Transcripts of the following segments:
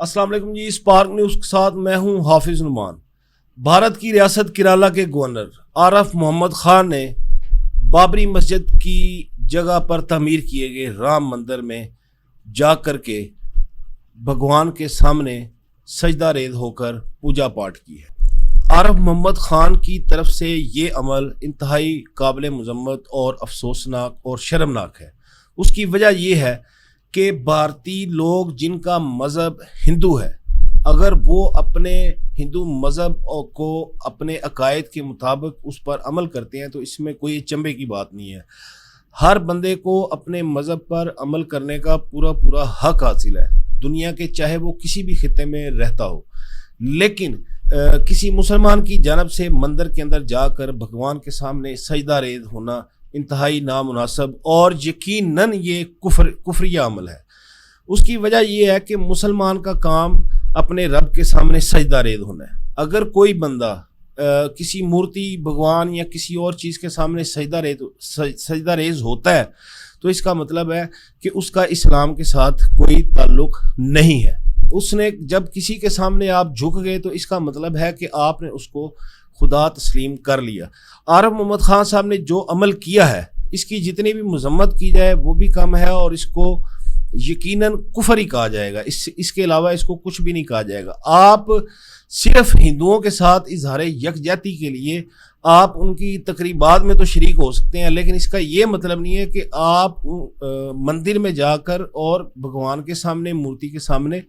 السلام علیکم جی، spark news کے ساتھ میں ہوں حافظ نعمان۔ بھارت کی ریاست کیرالہ کے گورنر عارف محمد خان نے بابری مسجد کی جگہ پر تعمیر کیے گئے رام مندر میں جا کر کے بھگوان کے سامنے سجدہ ریز ہو کر پوجا پاٹ کی ہے۔ عارف محمد خان کی طرف سے یہ عمل انتہائی قابل مذمت اور افسوسناک اور شرمناک ہے۔ اس کی وجہ یہ ہے کہ بھارتی لوگ جن کا مذہب ہندو ہے، اگر وہ اپنے ہندو مذہب کو اپنے عقائد کے مطابق اس پر عمل کرتے ہیں تو اس میں کوئی چنبے کی بات نہیں ہے۔ ہر بندے کو اپنے مذہب پر عمل کرنے کا پورا حق حاصل ہے، دنیا کے چاہے وہ کسی بھی خطے میں رہتا ہو۔ لیکن کسی مسلمان کی جانب سے مندر کے اندر جا کر بھگوان کے سامنے سجدہ ریز ہونا انتہائی نامناسب اور یقیناً یہ کفریہ عمل ہے۔ اس کی وجہ یہ ہے کہ مسلمان کا کام اپنے رب کے سامنے سجدہ ریز ہونا ہے۔ اگر کوئی بندہ کسی مورتی، بھگوان یا کسی اور چیز کے سامنے سجدہ ریز ہوتا ہے تو اس کا مطلب ہے کہ اس کا اسلام کے ساتھ کوئی تعلق نہیں ہے۔ اس نے جب کسی کے سامنے آپ جھک گئے تو اس کا مطلب ہے کہ آپ نے اس کو خدا تسلیم کر لیا۔ عارف محمد خان صاحب نے جو عمل کیا ہے اس کی جتنی بھی مذمت کی جائے وہ بھی کم ہے، اور اس کو یقیناً کفر ہی کہا جائے گا، اس کے علاوہ اس کو کچھ بھی نہیں کہا جائے گا۔ آپ صرف ہندوؤں کے ساتھ اظہار یکجہتی کے لیے آپ ان کی تقریبات میں تو شریک ہو سکتے ہیں، لیکن اس کا یہ مطلب نہیں ہے کہ آپ مندر میں جا کر اور بھگوان کے سامنے، مورتی کے سامنے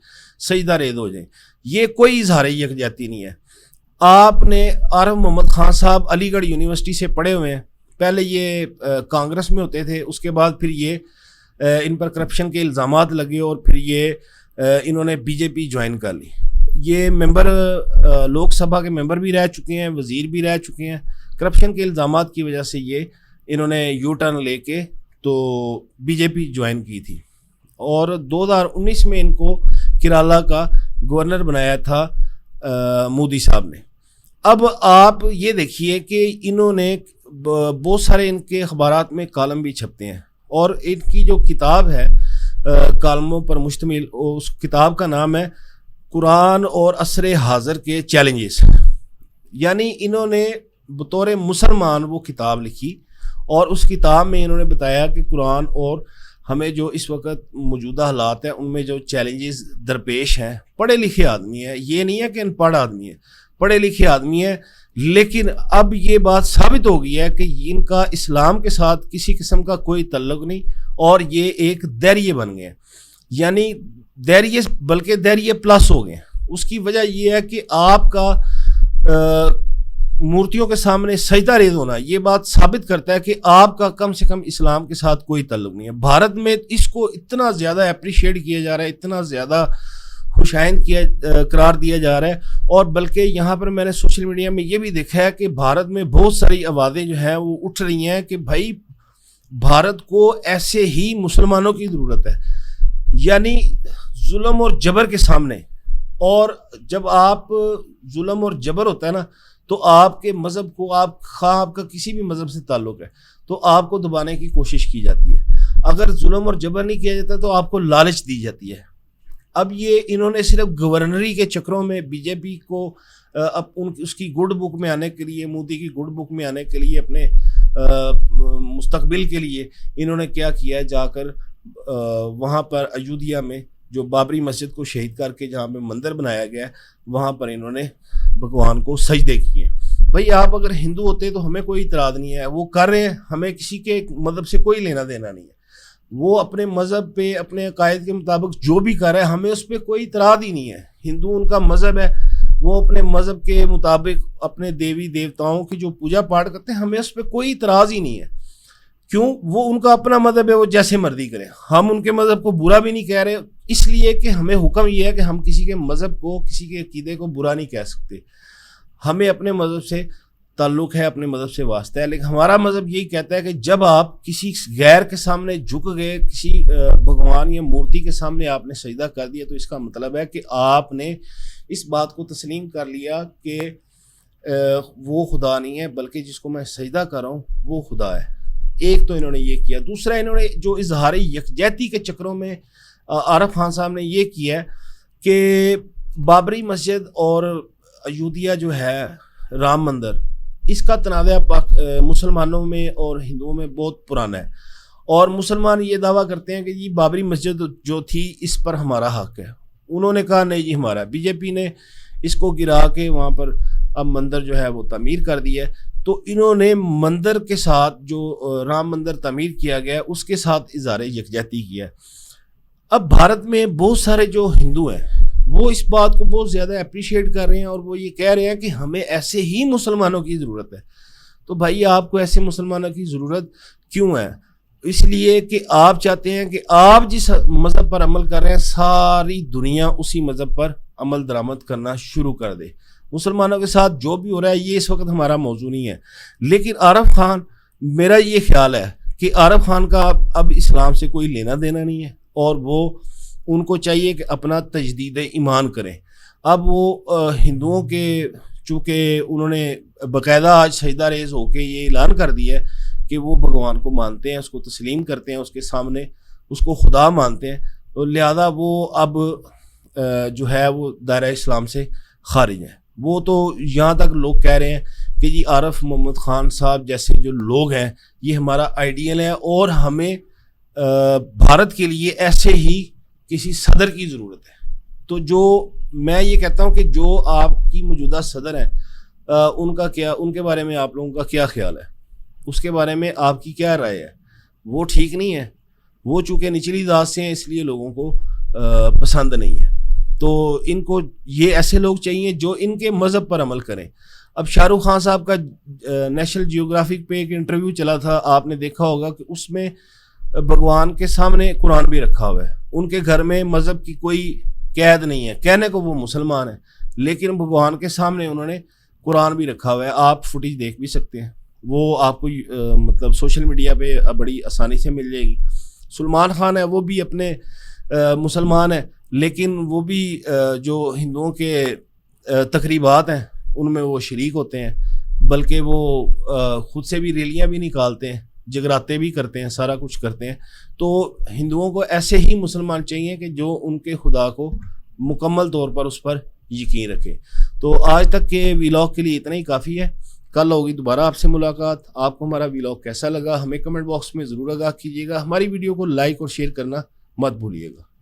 سجدہ ریز ہو جائیں۔ یہ کوئی اظہار یکجہتی نہیں ہے۔ آپ نے عارف محمد خان صاحب علی گڑھ یونیورسٹی سے پڑھے ہوئے ہیں، پہلے یہ کانگریس میں ہوتے تھے، اس کے بعد پھر یہ ان پر کرپشن کے الزامات لگے اور پھر یہ انہوں نے بی جے پی جوائن کر لی۔ یہ ممبر لوک سبھا کے ممبر بھی رہ چکے ہیں، وزیر بھی رہ چکے ہیں۔ کرپشن کے الزامات کی وجہ سے یہ انہوں نے یو ٹرن لے کے تو بی جے پی جوائن کی تھی، اور 2019 میں ان کو کیرالہ کا گورنر بنایا تھا مودی صاحب نے۔ اب آپ یہ دیکھیے کہ انہوں نے بہت سارے ان کے اخبارات میں کالم بھی چھپتے ہیں، اور ان کی جو کتاب ہے کالموں پر مشتمل، اس کتاب کا نام ہے قرآن اور عصر حاضر کے چیلنجز۔ یعنی انہوں نے بطور مسلمان وہ کتاب لکھی، اور اس کتاب میں انہوں نے بتایا کہ قرآن اور ہمیں جو اس وقت موجودہ حالات ہیں ان میں جو چیلنجز درپیش ہیں۔ پڑھے لکھے آدمی ہیں، یہ نہیں ہے کہ ان پڑھ آدمی ہے، پڑھے لکھے آدمی ہیں، لیکن اب یہ بات ثابت ہو گئی ہے کہ ان کا اسلام کے ساتھ کسی قسم کا کوئی تعلق نہیں، اور یہ ایک دہریے بن گئے ہیں، یعنی دہریے بلکہ دہریے پلس ہو گئے ہیں۔ اس کی وجہ یہ ہے کہ آپ کا مورتیوں کے سامنے سجدہ ریز ہونا یہ بات ثابت کرتا ہے کہ آپ کا کم سے کم اسلام کے ساتھ کوئی تعلق نہیں ہے۔ بھارت میں اس کو اتنا زیادہ اپریشیٹ کیا جا رہا ہے، اتنا زیادہ خوشائند قرار دیا جا رہا ہے، اور بلکہ یہاں پر میں نے سوشل میڈیا میں یہ بھی دیکھا ہے کہ بھارت میں بہت ساری آوازیں جو ہیں وہ اٹھ رہی ہیں کہ بھائی بھارت کو ایسے ہی مسلمانوں کی ضرورت ہے، یعنی ظلم اور جبر کے سامنے۔ اور جب آپ ظلم اور جبر ہوتا ہے نا تو آپ کے مذہب کو، آپ کا کسی بھی مذہب سے تعلق ہے تو آپ کو دبانے کی کوشش کی جاتی ہے۔ اگر ظلم اور جبر نہیں کیا جاتا تو آپ کو لالچ دی جاتی ہے۔ اب یہ انہوں نے صرف گورنری کے چکروں میں بی جے پی کو اس کی گڈ بک میں آنے کے لیے، مودی کی گڈ بک میں آنے کے لیے، اپنے مستقبل کے لیے انہوں نے کیا کیا، جا کر وہاں پر ایودھیا میں جو بابری مسجد کو شہید کر کے جہاں پہ مندر بنایا گیا ہے وہاں پر انہوں نے بھگوان کو سجدے کیے۔ بھائی آپ اگر ہندو ہوتے تو ہمیں کوئی اعتراض نہیں ہے، وہ کر رہے ہیں، ہمیں کسی کے مذہب سے کوئی لینا دینا نہیں ہے۔ وہ اپنے مذہب پہ، اپنے عقائد کے مطابق جو بھی کر رہا ہے ہمیں اس پہ کوئی اعتراض ہی نہیں ہے۔ ہندو ان کا مذہب ہے، وہ اپنے مذہب کے مطابق اپنے دیوی دیوتاؤں کی جو پوجا پاٹ کرتے ہیں، ہمیں اس پہ کوئی اعتراض ہی نہیں ہے۔ کیوں؟ وہ ان کا اپنا مذہب ہے، وہ جیسے مرضی کریں، ہم ان کے مذہب کو برا بھی نہیں کہہ رہے، اس لیے کہ ہمیں حکم یہ ہے کہ ہم کسی کے مذہب کو، کسی کے عقیدے کو برا نہیں کہہ سکتے۔ ہمیں اپنے مذہب سے تعلق ہے، اپنے مذہب سے واسطہ ہے، لیکن ہمارا مذہب یہی کہتا ہے کہ جب آپ کسی غیر کے سامنے جھک گئے، کسی بھگوان یا مورتی کے سامنے آپ نے سجدہ کر دیا، تو اس کا مطلب ہے کہ آپ نے اس بات کو تسلیم کر لیا کہ وہ خدا نہیں ہے، بلکہ جس کو میں سجدہ کر رہا ہوں وہ خدا ہے۔ ایک تو انہوں نے یہ کیا، دوسرا انہوں نے جو اظہار یکجہتی کے چکروں میں عارف خان صاحب نے یہ کیا ہے کہ بابری مسجد اور ایودھیا جو ہے رام مندر، اس کا تنازع مسلمانوں میں اور ہندوؤں میں بہت پرانا ہے، اور مسلمان یہ دعویٰ کرتے ہیں کہ جی بابری مسجد جو تھی اس پر ہمارا حق ہے۔ انہوں نے کہا نہیں جی ہمارا، بی جے پی نے اس کو گرا کے وہاں پر اب مندر جو ہے وہ تعمیر کر دیا ہے۔ تو انہوں نے مندر کے ساتھ جو رام مندر تعمیر کیا گیا اس کے ساتھ اظہار یکجہتی کیا ہے۔ اب بھارت میں بہت سارے جو ہندو ہیں وہ اس بات کو بہت زیادہ اپریشیٹ کر رہے ہیں، اور وہ یہ کہہ رہے ہیں کہ ہمیں ایسے ہی مسلمانوں کی ضرورت ہے۔ تو بھائی آپ کو ایسے مسلمانوں کی ضرورت کیوں ہے؟ اس لیے کہ آپ چاہتے ہیں کہ آپ جس مذہب پر عمل کر رہے ہیں ساری دنیا اسی مذہب پر عمل درآمد کرنا شروع کر دے۔ مسلمانوں کے ساتھ جو بھی ہو رہا ہے یہ اس وقت ہمارا موضوع نہیں ہے، لیکن عارف خان، میرا یہ خیال ہے کہ عارف خان کا اب اسلام سے کوئی لینا دینا نہیں ہے، اور وہ ان کو چاہیے کہ اپنا تجدید ایمان کریں۔ اب وہ ہندوؤں کے، چونکہ انہوں نے باقاعدہ آج سجدہ ریز ہو کے یہ اعلان کر دیا ہے کہ وہ بھگوان کو مانتے ہیں، اس کو تسلیم کرتے ہیں، اس کے سامنے اس کو خدا مانتے ہیں، تو لہذا وہ اب جو ہے وہ دائرہ اسلام سے خارج ہیں۔ وہ تو یہاں تک لوگ کہہ رہے ہیں کہ جی عارف محمد خان صاحب جیسے جو لوگ ہیں یہ ہمارا آئیڈیل ہے، اور ہمیں بھارت کے لیے ایسے ہی کسی صدر کی ضرورت ہے۔ تو جو میں یہ کہتا ہوں کہ جو آپ کی موجودہ صدر ہیں ان کا کیا، ان کے بارے میں آپ لوگوں کا کیا خیال ہے؟ اس کے بارے میں آپ کی کیا رائے ہے؟ وہ ٹھیک نہیں ہے، وہ چونکہ نچلی ذات سے ہیں اس لیے لوگوں کو پسند نہیں ہے۔ تو ان کو یہ ایسے لوگ چاہیے جو ان کے مذہب پر عمل کریں۔ اب شاہ رخ خان صاحب کا نیشنل جیوگرافک پہ ایک انٹرویو چلا تھا، آپ نے دیکھا ہوگا کہ اس میں بھگوان کے سامنے قرآن بھی رکھا ہوا ہے۔ ان کے گھر میں مذہب کی کوئی قید نہیں ہے، کہنے کو وہ مسلمان ہیں لیکن بھگوان کے سامنے انہوں نے قرآن بھی رکھا ہوا ہے۔ آپ فوٹیج دیکھ بھی سکتے ہیں، وہ آپ کو مطلب سوشل میڈیا پہ بڑی آسانی سے مل جائے گی۔ سلمان خان ہے وہ بھی اپنے مسلمان ہیں، لیکن وہ بھی جو ہندوؤں کے تقریبات ہیں ان میں وہ شریک ہوتے ہیں، بلکہ وہ خود سے بھی ریلیاں بھی نکالتے ہیں، جگراتے بھی کرتے ہیں، سارا کچھ کرتے ہیں۔ تو ہندوؤں کو ایسے ہی مسلمان چاہیے کہ جو ان کے خدا کو مکمل طور پر اس پر یقین رکھے۔ تو آج تک کے ویلاگ کے لیے اتنا ہی کافی ہے، کل ہوگی دوبارہ آپ سے ملاقات۔ آپ کو ہمارا ویلاگ کیسا لگا ہمیں کمنٹ باکس میں ضرور آگاہ کیجیے گا، ہماری ویڈیو کو لائک اور شیئر کرنا مت بھولیے گا۔